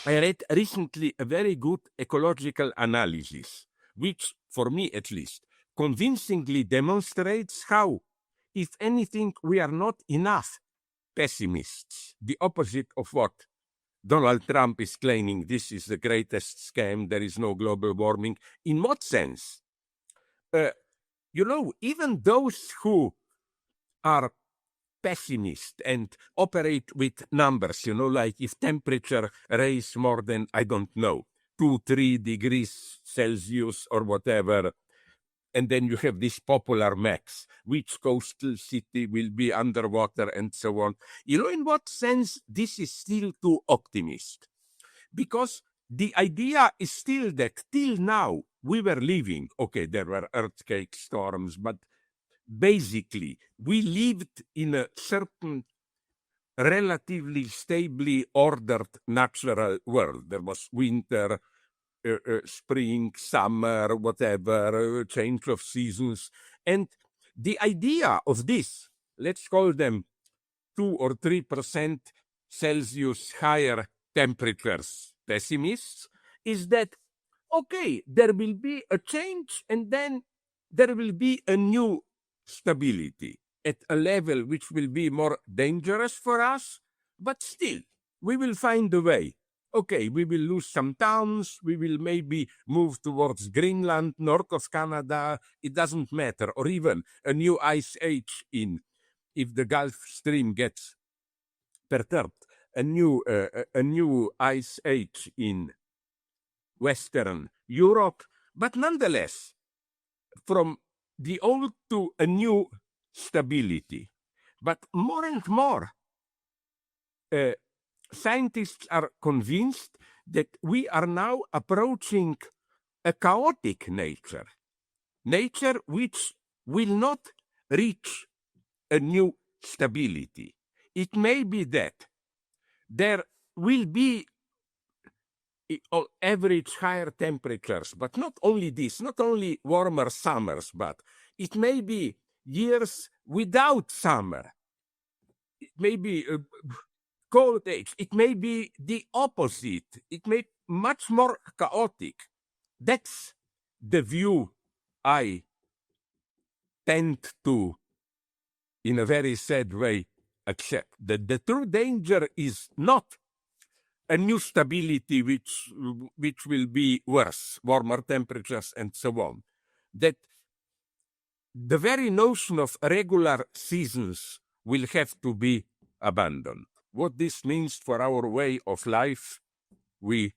I read recently a very good ecological analysis, which, for me at least, convincingly demonstrates how, if anything, we are not enough pessimists, the opposite of what Donald Trump is claiming. This is the greatest scam, there is no global warming. In what sense? Even those who are pessimist and operate with numbers, like if temperature rise more than, I don't know, 2-3 degrees Celsius or whatever, and then you have this popular max, which coastal city will be underwater and so on. In what sense this is still too optimist? Because the idea is still that till now we were living, okay, there were earthquake storms, but basically we lived in a certain relatively stably ordered natural world. There was winter, spring, summer, whatever, change of seasons. And the idea of this, let's call them 2 or 3% Celsius higher temperatures pessimists, is that, okay, there will be a change and then there will be a new stability at a level which will be more dangerous for us, but still, we will find a way. Okay, we will lose some towns, we will maybe move towards Greenland, north of Canada, it doesn't matter, or even a new ice age if the Gulf Stream gets perturbed, a new ice age in Western Europe, but nonetheless, from the old to a new stability. But more and more, scientists are convinced that we are now approaching a chaotic nature which will not reach a new stability. It may be that there will be on average higher temperatures, but not only this, not only warmer summers, but it may be years without summer. It may be a cold age. It may be the opposite. It may be much more chaotic. That's the view I tend to, in a very sad way, accept. That the true danger is not a new stability which will be worse, warmer temperatures and so on. That the very notion of regular seasons will have to be abandoned. What this means for our way of life, we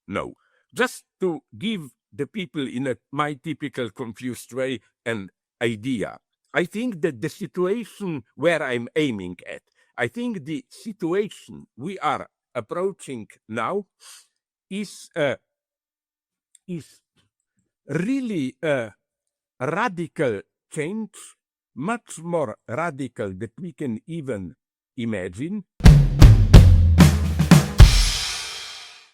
know. Just to give the people in my typical confused way an idea, I think that the situation where I'm aiming at, I think the situation we are approaching now is really a radical change, much more radical than we can even imagine.